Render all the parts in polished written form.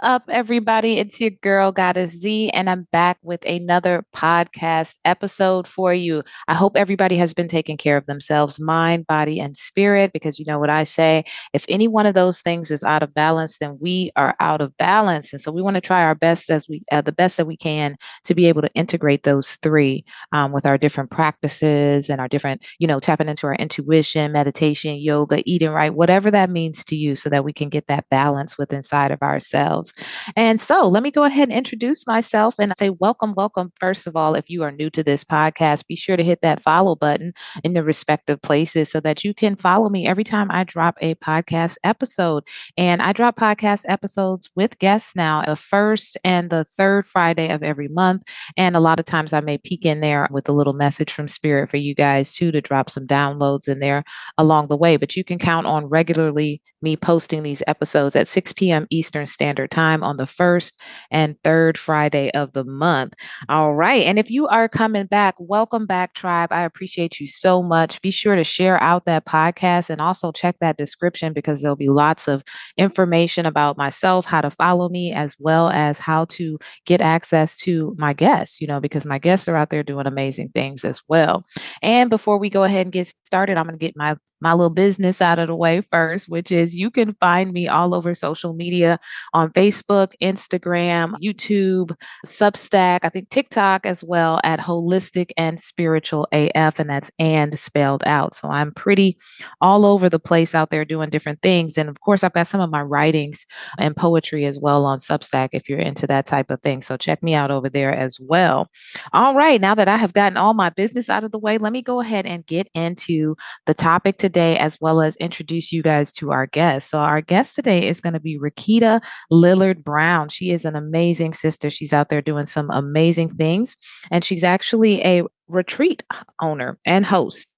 up, everybody? It's your girl, Goddess Z, and I'm back with another podcast episode for you. I hope everybody has been taking care of themselves, mind, body, and spirit, because you know what I say. If any one of those things is out of balance, then we are out of balance. And so we want to try our best the best that we can to be able to integrate those three with our different practices and our different, tapping into our intuition, meditation, yoga, eating right, whatever that means to you, so that we can get that balance with inside of ourselves. And so let me go ahead and introduce myself and say welcome, welcome. First of all, if you are new to this podcast, be sure to hit that follow button in the respective places so that you can follow me every time I drop a podcast episode. And I drop podcast episodes with guests now, the first and the third Friday of every month. And a lot of times I may peek in there with a little message from Spirit for you guys too, to drop some downloads in there along the way. But you can count on regularly me posting these episodes at 6 p.m. Eastern Standard Time on the first and third Friday of the month. All right. And if you are coming back, welcome back, tribe. I appreciate you so much. Be sure to share out that podcast and also check that description, because there'll be lots of information about myself, how to follow me, as well as how to get access to my guests, because my guests are out there doing amazing things as well. And before we go ahead and get started, I'm going to get my little business out of the way first, which is you can find me all over social media on Facebook, Instagram, YouTube, Substack, I think TikTok as well, at Holistic and Spiritual AF, and that's and spelled out. So I'm pretty all over the place out there doing different things. And of course, I've got some of my writings and poetry as well on Substack if you're into that type of thing. So check me out over there as well. All right, now that I have gotten all my business out of the way, let me go ahead and get into the topic today, as well as introduce you guys to our guest. So our guest today is going to be Rakita Lillard-Brown. She is an amazing sister. She's out there doing some amazing things, and she's actually a retreat owner and host.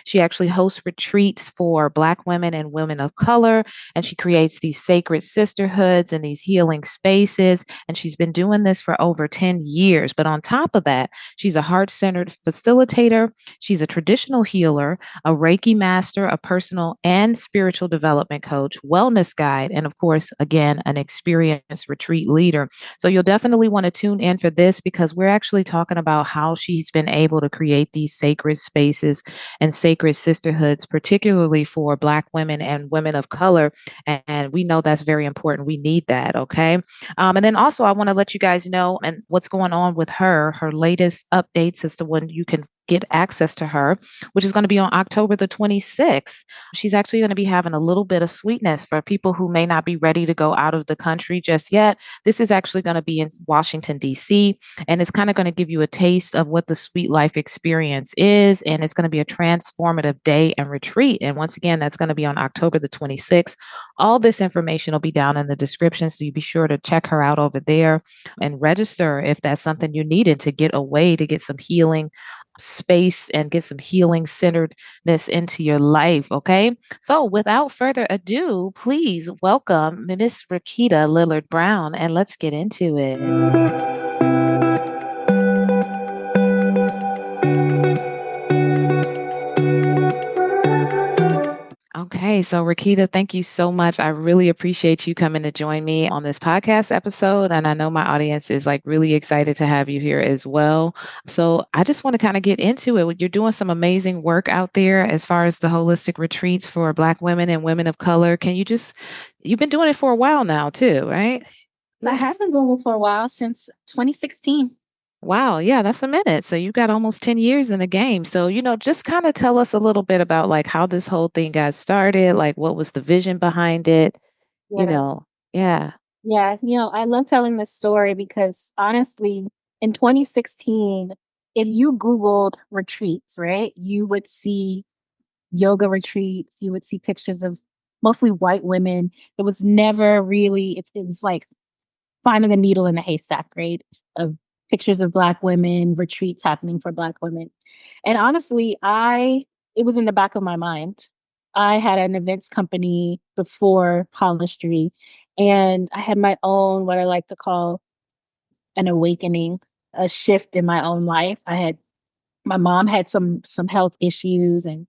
She actually hosts retreats for Black women and women of color, and she creates these sacred sisterhoods and these healing spaces. And she's been doing this for over 10 years. But on top of that, she's a heart-centered facilitator. She's a traditional healer, a Reiki master, a personal and spiritual development coach, wellness guide, and of course, again, an experienced retreat leader. So you'll definitely want to tune in for this, because we're actually talking about how she's been able to create these sacred spaces and sacred sisterhoods, particularly for Black women and women of color. And we know that's very important. We need that. Okay. And then also, I want to let you guys know and what's going on with her latest updates as to when you can get access to her, which is going to be on October the 26th. She's actually going to be having a little bit of sweetness for people who may not be ready to go out of the country just yet. This is actually going to be in Washington, D.C., and it's kind of going to give you a taste of what the sweet life experience is. And it's going to be a transformative day and retreat. And once again, that's going to be on October the 26th. All this information will be down in the description. So you be sure to check her out over there and register if that's something you're needing to get away, to get some healing space and get some healing centeredness into your life. Okay. So without further ado, please welcome Miss Rakita Lillard-Brown, and let's get into it. Okay, so Rakita, thank you so much. I really appreciate you coming to join me on this podcast episode. And I know my audience is like really excited to have you here as well. So I just want to kind of get into it. You're doing some amazing work out there as far as the holistic retreats for Black women and women of color. You've been doing it for a while now too, right? I have been doing it for a while, since 2016. Wow, yeah, that's a minute. So you got almost 10 years in the game. So, just kind of tell us a little bit about like how this whole thing got started, like what was the vision behind it, you Yeah. know. Yeah. Yeah. I love telling this story because honestly, in 2016, if you Googled retreats, right, you would see yoga retreats, you would see pictures of mostly white women. It was never really, it was like finding a needle in a haystack, right? Of pictures of Black women, retreats happening for Black women. And honestly, it was in the back of my mind. I had an events company before Hollistery, and I had my own, what I like to call an awakening, a shift in my own life. My mom had some health issues, and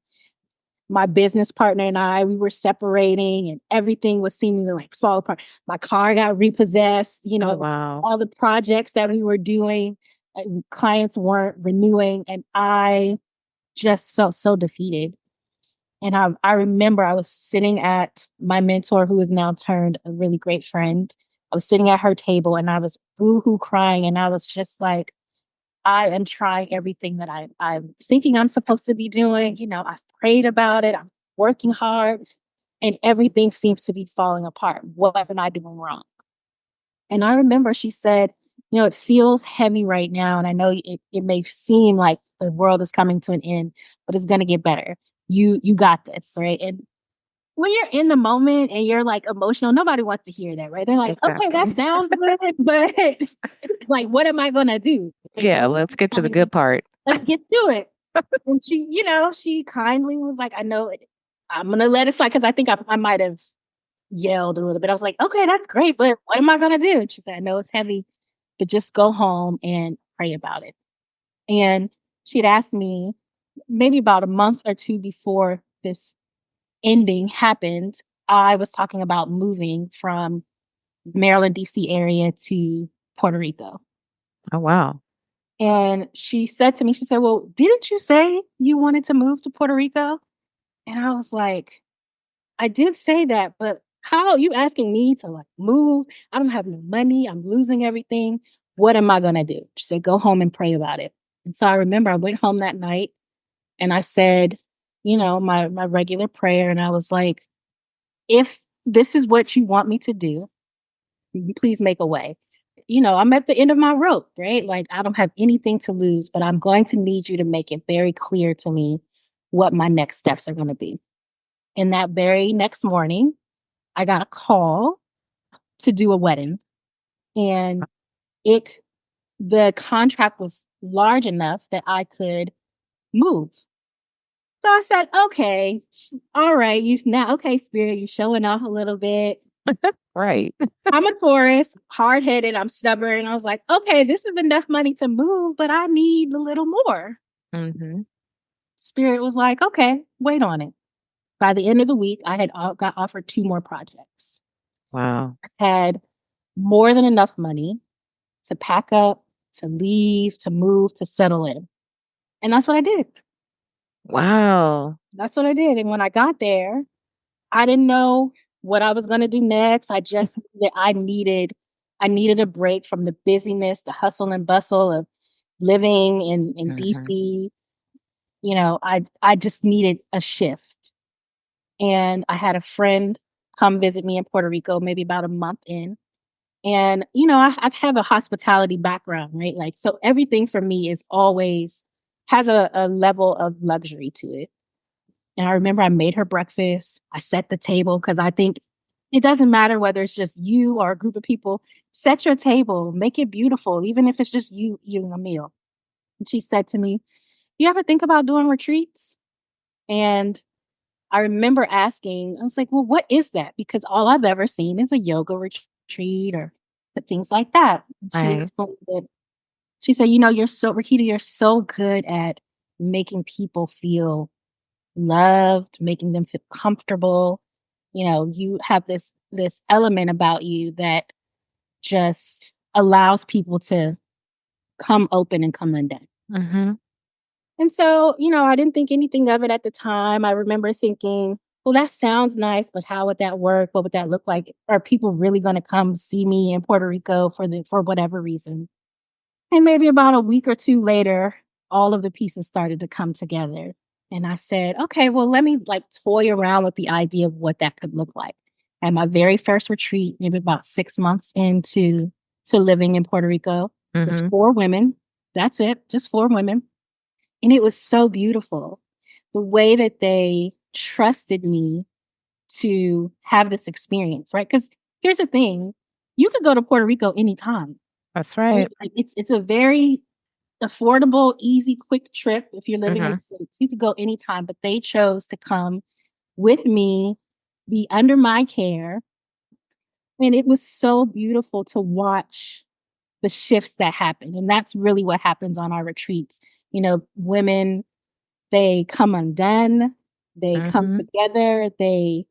my business partner and I, we were separating and everything was seeming to like fall apart. My car got repossessed, Oh, wow. all the projects that we were doing, clients weren't renewing. And I just felt so defeated. And I remember I was sitting at my mentor, who is now turned a really great friend. I was sitting at her table and I was boohoo crying. And I was just like, I am trying everything that I'm thinking I'm supposed to be doing. I've prayed about it. I'm working hard and everything seems to be falling apart. What am I doing wrong? And I remember she said, it feels heavy right now. And I know it may seem like the world is coming to an end, but it's going to get better. You got this, right? And when you're in the moment and you're like emotional, nobody wants to hear that, right? They're like, okay, that Exactly. sounds good, but like, what am I going to do? Like, Yeah, let's get to the good part. let's get to it. And she kindly was like, I know it. I'm going to let it slide. Cause I think I might have yelled a little bit. I was like, okay, that's great, but what am I going to do? And she said, I know it's heavy, but just go home and pray about it. And she'd asked me maybe about a month or two before this ending happened, I was talking about moving from Maryland, DC area to Puerto Rico. Oh, wow. And she said to me, she said, well, didn't you say you wanted to move to Puerto Rico? And I was like, I did say that, but how are you asking me to like move? I don't have no money. I'm losing everything. What am I going to do? She said, go home and pray about it. And so I remember I went home that night and I said, my regular prayer. And I was like, if this is what you want me to do, please make a way. I'm at the end of my rope, right? Like, I don't have anything to lose, but I'm going to need you to make it very clear to me what my next steps are going to be. And that very next morning, I got a call to do a wedding. And it, the contract was large enough that I could move. So I said, okay, all right, okay, Spirit, you're showing off a little bit. Right. I'm a Taurus, hard headed, I'm stubborn. I was like, okay, this is enough money to move, but I need a little more. Mm-hmm. Spirit was like, okay, wait on it. By the end of the week, I had got offered two more projects. Wow. I had more than enough money to pack up, to leave, to move, to settle in. And that's what I did. Wow. That's what I did. And when I got there, I didn't know what I was going to do next. I just that I needed a break from the busyness, the hustle and bustle of living in Mm-hmm. DC. I just needed a shift. And I had a friend come visit me in Puerto Rico maybe about a month in. And I have a hospitality background, right? Like, so everything for me is always has a level of luxury to it. And I remember I made her breakfast. I set the table because I think it doesn't matter whether it's just you or a group of people. Set your table, make it beautiful, even if it's just you eating a meal. And she said to me, you ever think about doing retreats? And I remember asking, I was like, well, what is that? Because all I've ever seen is a yoga retreat or things like that. And she Right. explained it. She said, Rakita, you're so good at making people feel loved, making them feel comfortable. You have this element about you that just allows people to come open and come undone. Mm-hmm. And so, I didn't think anything of it at the time. I remember thinking, well, that sounds nice, but how would that work? What would that look like? Are people really going to come see me in Puerto Rico for whatever reason? And maybe about a week or two later, all of the pieces started to come together. And I said, okay, well, let me like toy around with the idea of what that could look like. And my very first retreat, maybe about 6 months into to living in Puerto Rico, was Mm-hmm. 4 women. That's it, just 4 women. And it was so beautiful. The way that they trusted me to have this experience, right? Because here's the thing, you could go to Puerto Rico anytime. That's Right? right. Like it's a very affordable, easy, quick trip. If you're living in Mm-hmm. the States, you could go anytime, but they chose to come with me, be under my care. And it was so beautiful to watch the shifts that happen. And that's really what happens on our retreats. Women, they come undone. They come Mm-hmm. together, they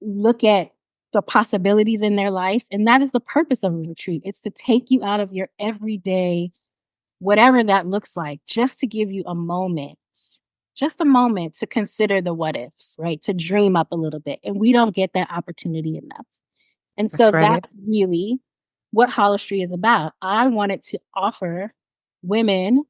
look at the possibilities in their lives. And that is the purpose of a retreat. It's to take you out of your everyday, whatever that looks like, just to give you just a moment to consider the what ifs, right? To dream up a little bit. And we don't get that opportunity enough. And That's so right. that's really what Holistry is about. I wanted to offer women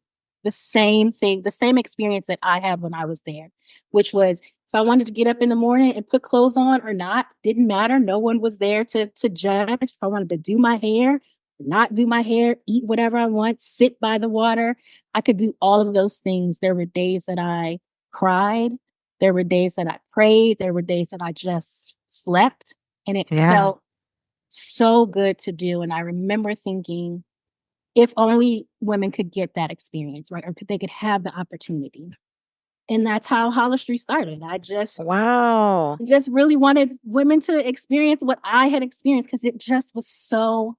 the same thing, the same experience that I had when I was there, which was if I wanted to get up in the morning and put clothes on or not, didn't matter. No one was there to judge. If I wanted to do my hair, not do my hair, eat whatever I want, sit by the water, I could do all of those things. There were days that I cried. There were days that I prayed. There were days that I just slept. And it Yeah. felt so good to do. And I remember thinking, if only women could get that experience, right? Or they could have the opportunity. And that's how Holistry started. Wow. Just really wanted women to experience what I had experienced because it just was so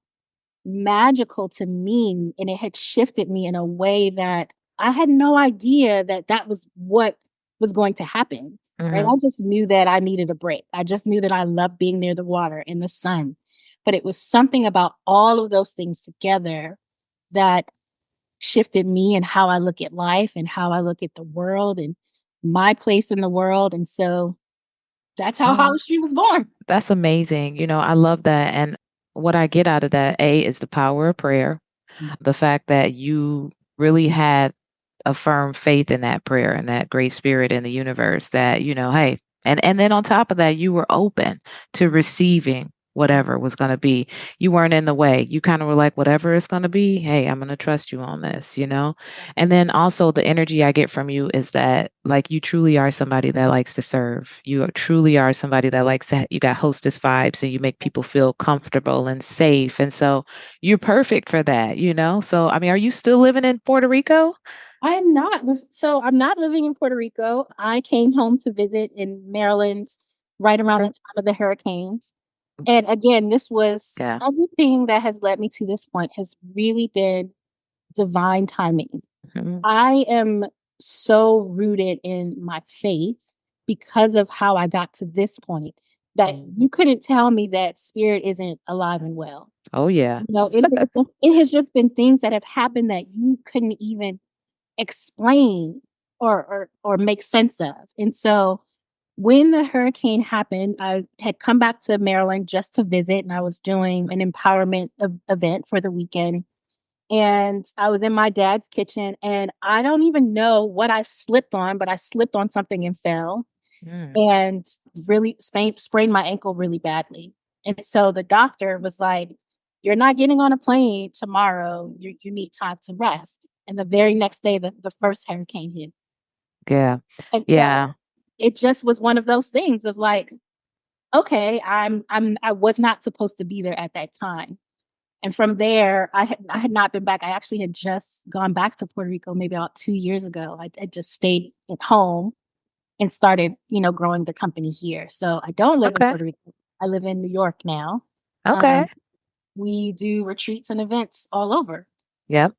magical to me. And it had shifted me in a way that I had no idea that that was what was going to happen. Right. Mm-hmm. I just knew that I needed a break. I just knew that I loved being near the water in the sun. But it was something about all of those things together that shifted me and how I look at life and how I look at the world and my place in the world. And so that's how Wow. Holly Street was born. That's amazing. I love that. And what I get out of that, A, is the power of prayer, the fact that you really had a firm faith in that prayer and that great spirit in the universe that, hey, and then on top of that, you were open to receiving whatever was going to be. You weren't in the way. You kind of were like, whatever it's going to be, hey, I'm going to trust you on this. And then also the energy I get from you is that like you truly are somebody that likes to serve. Truly are somebody that likes that you got hostess vibes and you make people feel comfortable and safe. And so you're perfect for that. So I mean, are you still living in Puerto Rico? I'm not. So I'm not living in Puerto Rico. I came home to visit in Maryland right around the Okay. time of the hurricanes. And again, this was Yeah. everything that has led me to this point has really been divine timing. Mhm. I am so rooted in my faith because of how I got to this point that you couldn't tell me that spirit isn't alive and well. Oh yeah. It has just been things that have happened that you couldn't even explain or make sense of. And so when the hurricane happened, I had come back to Maryland just to visit, and I was doing an empowerment event for the weekend. And I was in my dad's kitchen, and I don't even know what I slipped on, but I slipped on something and fell Mm. and really sprained my ankle really badly. And so the doctor was like, "You're not getting on a plane tomorrow. You need time to rest." And the very next day, the first hurricane hit. Yeah. And so Yeah. it just was one of those things of like, okay, I was not supposed to be there at that time. And from there, I had not been back. I actually had just gone back to Puerto Rico maybe about 2 years ago. I just stayed at home and started, growing the company here. So I don't live in Okay. Puerto Rico. I live in New York now. Okay. We do retreats and events all over. Yep.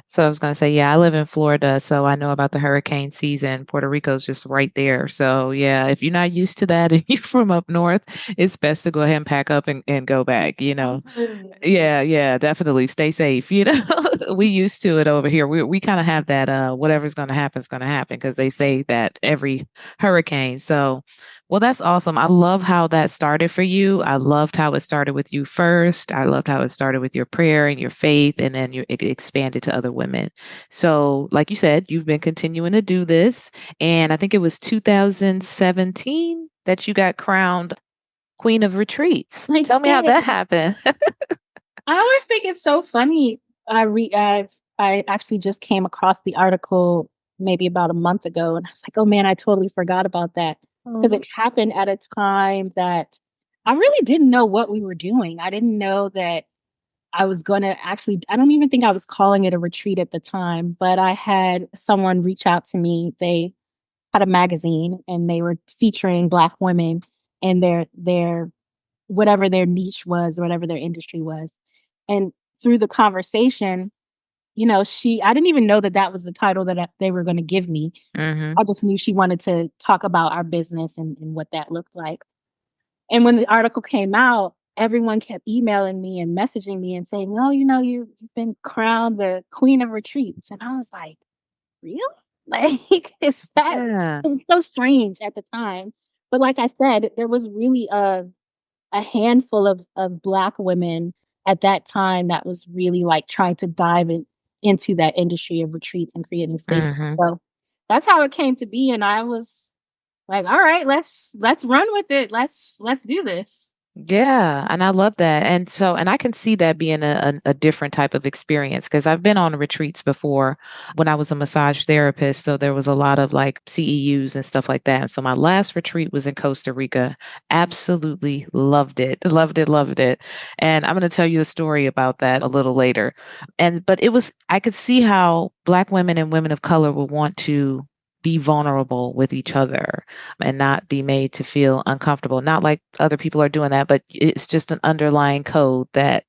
So I was going to say, yeah, I live in Florida, so I know about the hurricane season. Puerto Rico's just right there. So yeah, if you're not used to that and you're from up north, it's best to go ahead and pack up and go back. Absolutely. Yeah, yeah, definitely. Stay safe. We used to it over here. We kind of have that whatever's going to happen is going to happen because they say that every hurricane. So, well, that's awesome. I love how that started for you. I loved how it started with you first. I loved how it started with your prayer and your faith, and then it expanded to other women. So, like you said, you've been continuing to do this, and I think it was 2017 that you got crowned Queen of Retreats. I Tell me how that did. happened. I always think it's so funny. I actually just came across the article maybe about a month ago, and I was like, "Oh man, I totally forgot about that," because Mhm. it happened at a time that I really didn't know what we were doing. I didn't know that I was gonna actually. I don't even think I was calling it a retreat at the time, but I had someone reach out to me. They had a magazine, and they were featuring Black women and their whatever their niche was, whatever their industry was. And through the conversation, I didn't even know that that was the title that they were going to give me. Mm-hmm. I just knew she wanted to talk about our business and what that looked like. And when the article came out, everyone kept emailing me and messaging me and saying, "Oh, you've been crowned the queen of retreats." And I was like, "Really?" Like, is that Yeah. it was so strange at the time. But like I said, there was really a handful of Black women at that time that was really, like, trying to dive into that industry of retreats and creating spaces. Mm-hmm. So, that's how it came to be, and I was like, "All right, let's run with it. Let's do this." Yeah, and I love that. And I can see that being a different type of experience because I've been on retreats before when I was a massage therapist. So there was a lot of like CEUs and stuff like that. So my last retreat was in Costa Rica. Absolutely loved it. Loved it, loved it. And I'm going to tell you a story about that a little later. But I could see how Black women and women of color would want to be vulnerable with each other and not be made to feel uncomfortable. Not like other people are doing that, but it's just an underlying code that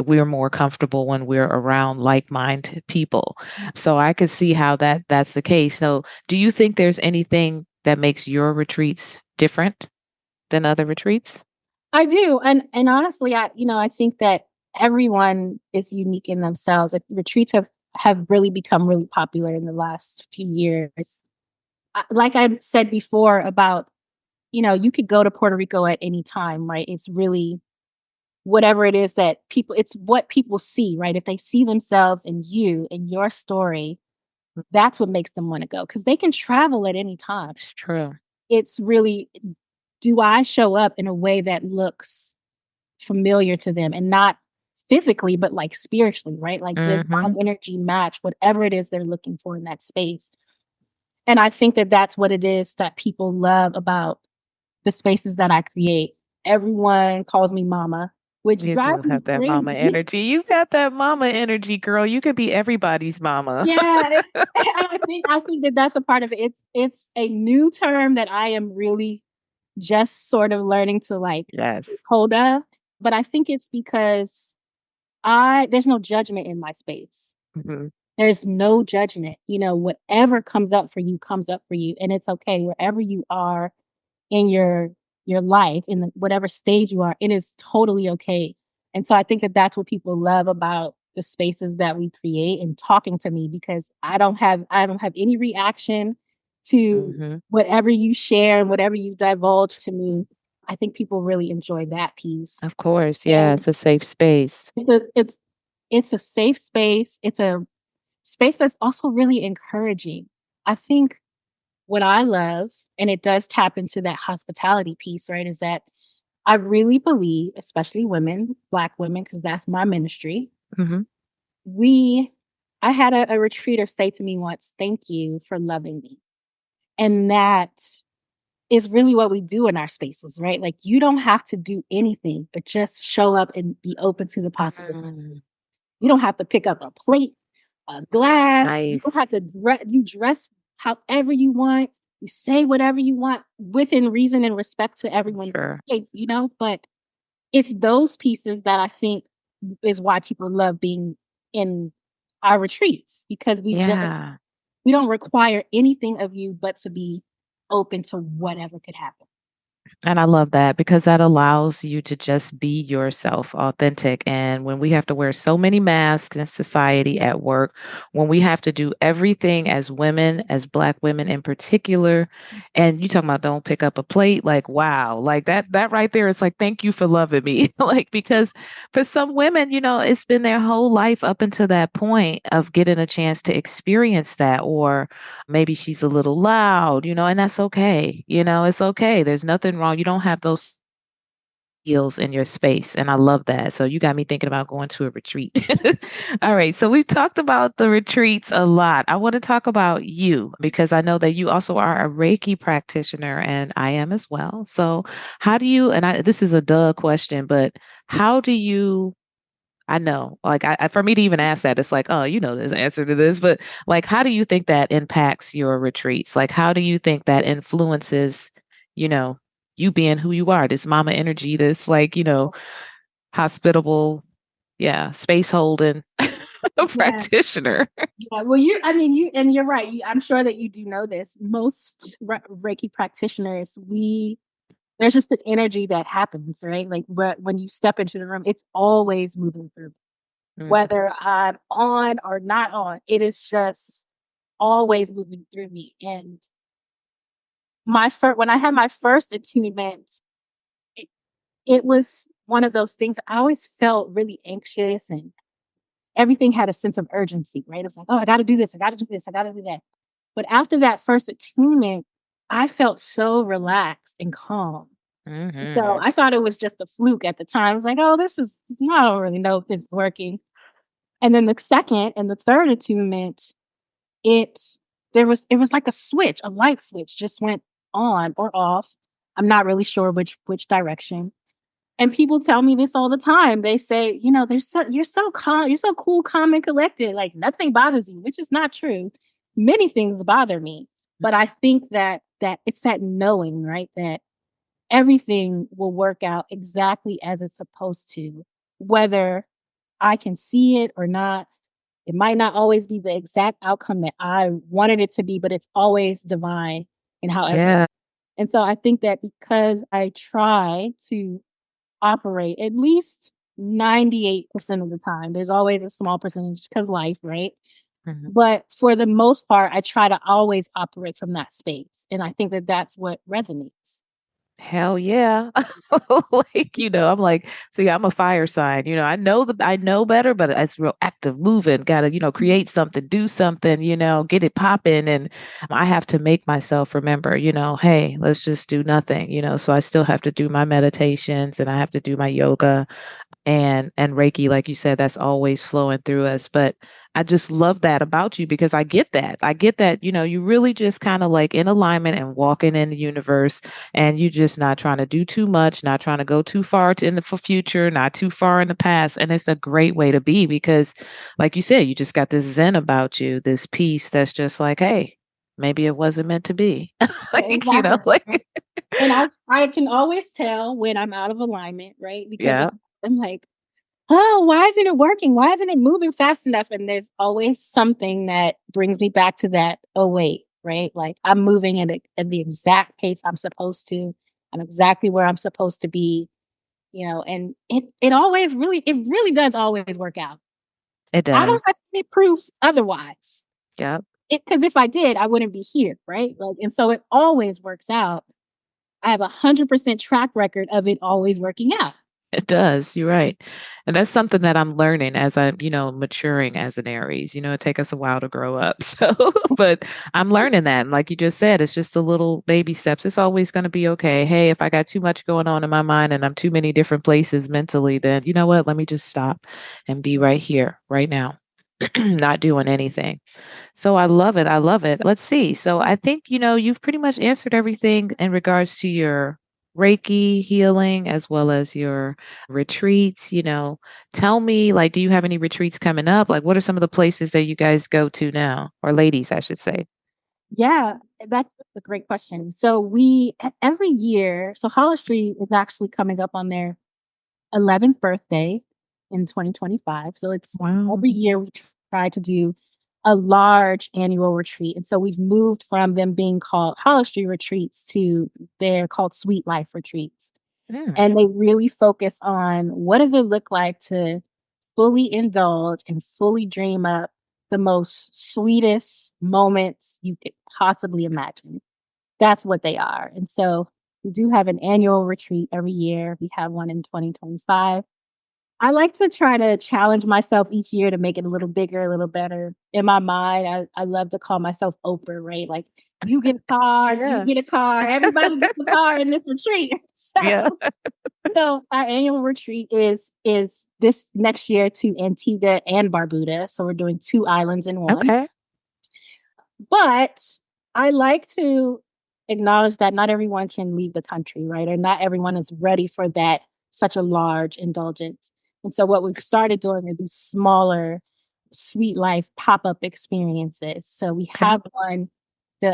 we're more comfortable when we're around like-minded people. So I could see how that's the case. So do you think there's anything that makes your retreats different than other retreats? I do, and honestly, I think that everyone is unique in themselves. Like, retreats have really become really popular in the last few years. Like I said before about, you could go to Puerto Rico at any time, right? It's really whatever it is that it's what people see, right? If they see themselves in you and your story, that's what makes them want to go because they can travel at any time. It's true. It's really, do I show up in a way that looks familiar to them and not physically, but like spiritually, right? Like, does Mm-hmm. my energy match whatever it is they're looking for in that space? And I think that that's what it is that people love about the spaces that I create. Everyone calls me mama, which You do drives me have that mama crazy. energy. You got that mama energy, girl. You could be everybody's mama. Yeah, I think that that's a part of it. It's a new term that I am really just sort of learning to, like, Yes. hold of, but I think it's because I there's no judgment in my space. Hmm. There's no judgment. Whatever comes up for you, and it's okay wherever you are in your life, in whatever stage you are, it is totally okay. And so I think that that's what people love about the spaces that we create and talking to me because I don't have any reaction to Hmm. whatever you share and whatever you divulge to me. I think people really enjoy that piece. Of course. Yeah, And it's a safe space. it's a safe space. It's a space that's also really encouraging. I think what I love, and it does tap into that hospitality piece, right, is that I really believe, especially women, Black women, because that's my ministry. Hmm. We, I had a retreater say to me once, "Thank you for loving me." And that is really what we do in our spaces, right? Like, you don't have to do anything, but just show up and be open to the possibility. Mm, You don't have to pick up a plate, a glass. You nice. don't have to you dress however you want. You say whatever you want within reason and respect to everyone's Sure. space. But it's those pieces that I think is why people love being in our retreats because Yeah. we don't require anything of you but to be open to whatever could happen. And I love that because that allows you to just be yourself, authentic. And when we have to wear so many masks in society, at work, when we have to do everything as women, as Black women in particular, and you talking about don't pick up a plate, like wow, like that right there is like thank you for loving me. Like because for some women, it's been their whole life up until that point of getting a chance to experience that, or maybe she's a little loud, and that's okay. It's okay. There's nothing wrong. You don't have those skills in your space. And I love that. So you got me thinking about going to a retreat. All right. So we've talked about the retreats a lot. I want to talk about you because I know that you also are a Reiki practitioner and I am as well. So how do you, and this is a duh question, but how do you I know, like, for me to even ask that, it's like, oh, there's an answer to this, but like, how do you think that impacts your retreats? Like, how do you think that influences, you know, you being who you are, this mama energy, this like, hospitable, yeah, space holding. a Yeah. practitioner. Yeah. Well, I mean, and you're right. I'm sure that you do know this. Most Reiki practitioners, there's just an energy that happens, right? Like when you step into the room, it's always moving through. Mhm. Whether I'm on or not on, it is just always moving through me. And when I had my first attunement, it, it was one of those things. I always felt really anxious and everything had a sense of urgency, right? It was like, oh, I got to do this. I got to do this. I got to do that. But after that first attunement, I felt so relaxed and calm. So Mhm. I thought it was just a fluke at the time. I was like, oh, I don't really know if this is working. And then the second and the third attunement, it it was like a switch, a light switch just went on or off. I'm not really sure which direction. And people tell me this all the time. They say, you're so calm, you're so cool, calm, and collected. Like nothing bothers you, which is not true. Many things bother me. But I think that it's that knowing, right? That everything will work out exactly as it's supposed to, whether I can see it or not. It might not always be the exact outcome that I wanted it to be, but it's always divine in however. Yeah. And so I think that because I try to operate at least 98% of the time, there's always a small percentage because life, right? Mhm. But for the most part, I try to always operate from that space. And I think that that's what resonates. Hell yeah. Like, I'm like, see, I'm a fire sign. I know better, but it's real active moving. Gotta, create something, do something, get it popping. And I have to make myself remember, hey, let's just do nothing, so I still have to do my meditations and I have to do my yoga and Reiki, like you said, that's always flowing through us. But I just love that about you because I get that. I get that, you really just kind of like in alignment and walking in the universe, and you just not trying to do too much, not trying to go too far in the future, not too far in the past. And it's a great way to be because, like you said, you just got this zen about you, this peace that's just like, hey, maybe it wasn't meant to be. Like, Exactly. like, And I can always tell when I'm out of alignment, right? Because yeah, I'm like, oh, why isn't it working? Why isn't it moving fast enough? And there's always something that brings me back to that. Oh, wait, right? Like I'm moving at the exact pace I'm supposed to. I'm exactly where I'm supposed to be, and it really does always work out. it I don't have does. any proof otherwise. Yeah. Because if I did, I wouldn't be here, right? Like, and so it always works out. I have 100% track record of it always working out. It does. You're right. And that's something that I'm learning as I'm, maturing as an Aries. It take us a while to grow up. So, but I'm learning that. And like you just said, it's just a little baby steps. It's always going to be okay. Hey, if I got too much going on in my mind and I'm too many different places mentally, then you know what? Let me just stop and be right here, right now, not doing anything. So I love it. I love it. Let's see. So I think, you've pretty much answered everything in regards to your Reiki healing as well as your retreats. Tell me, like, do you have any retreats coming up? Like, what are some of the places that you guys go to now? Or ladies, I should say. Yeah, that's a great question. So every year, so Hollis Street is actually coming up on their 11th birthday in 2025. So it's Wow. every year we try to do a large annual retreat. And so we've moved from them being called Hollis Street retreats to they're called Sweet Life retreats. Mm, And they really focus on what does it look like to fully indulge and fully dream up the most sweetest moments you could possibly imagine. That's what they are. And so we do have an annual retreat every year. We have one in 2025. I like to try to challenge myself each year to make it a little bigger, a little better. In my mind, I love to call myself Oprah, right? Like, you yeah. get a car, everybody gets a car in this retreat. Yeah. So our annual retreat is this next year to Antigua and Barbuda. So we're doing two islands in one. Okay. But I like to acknowledge that not everyone can leave the country, right? Or not everyone is ready for that such a large indulgence. And so what we've started doing are these smaller sweet life pop-up experiences. So we Okay. have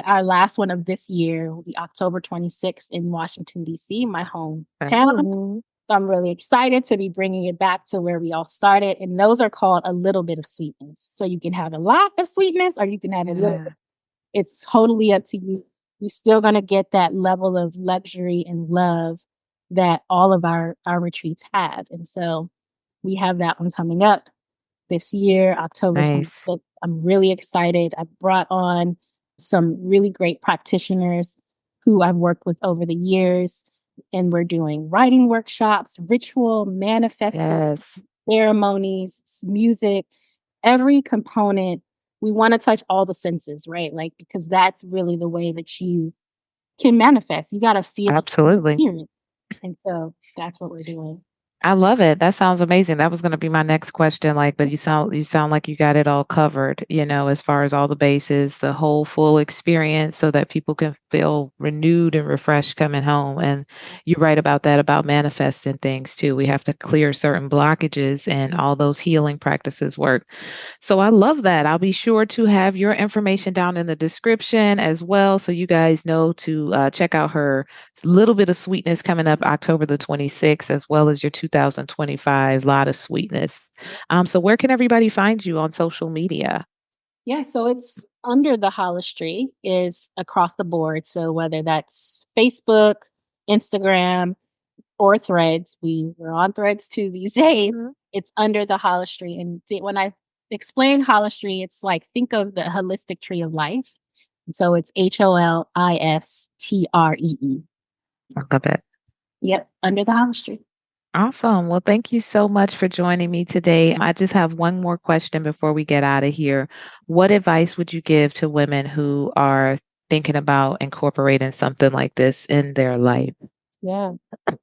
our last one of this year will be October 26th in Washington, DC, my hometown. Oh. I'm really excited to be bringing it back to where we all started. And those are called a little bit of sweetness. So you can have a lot of sweetness or you can have a little bit. Yeah. It's totally up to you. You're still going to get that level of luxury and love that all of our retreats have. And so we have that one coming up this year, October Nice. 26th. I'm really excited. I brought on some really great practitioners who I've worked with over the years, and we're doing writing workshops, ritual, manifesting Yes. ceremonies, music, every component. We want to touch all the senses, right? Like, because that's really the way that you can manifest. You got to feel it, Absolutely. experience. And so that's what we're doing. I love it. That sounds amazing. That was going to be my next question. Like, but you sound like you got it all covered, as far as all the bases, the whole full experience so that people can feel renewed and refreshed coming home. And you write about that about manifesting things too. We have to clear certain blockages and all those healing practices work. So I love that. I'll be sure to have your information down in the description as well. So you guys know to check out her little bit of sweetness coming up October the 26th, as well as your 2025 lot of sweetness. So where can everybody find you on social media? Yeah, so it's under the Holistry is across the board. So whether that's Facebook, Instagram, or Threads, we're on Threads too these days. Mhm. It's under the Holistry, and when I explain Holistry, it's like think of the holistic tree of life. And so it's HOLISTREE. I love it. Yep, under the Holistry. Awesome. Well, thank you so much for joining me today. I just have one more question before we get out of here. What advice would you give to women who are thinking about incorporating something like this in their life? Yeah,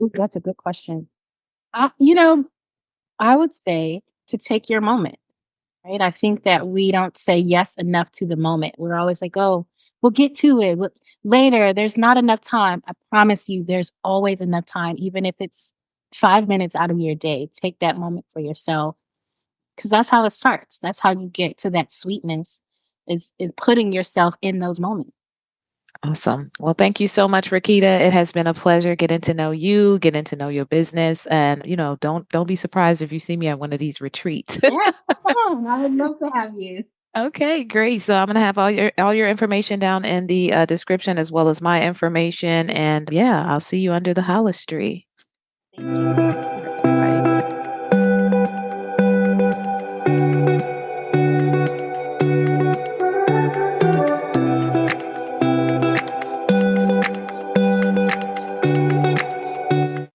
ooh, that's a good question. You know, I would say to take your moment. Right? I think that we don't say yes enough to the moment. We're always like, oh, we'll get to it later. There's not enough time. I promise you, there's always enough time, even if it's 5 minutes out of your day. Take that moment for yourself because that's how it starts. That's how you get to that sweetness is putting yourself in those moments. Awesome. Well, thank you so much, Rakita. It has been a pleasure getting to know you, getting to know your business, and don't be surprised if you see me at one of these retreats. Yeah, come on. I would love to have you. Okay, great. So I'm gonna have all your information down in the description as well as my information, and yeah, I'll see you under the holistry. Thank you.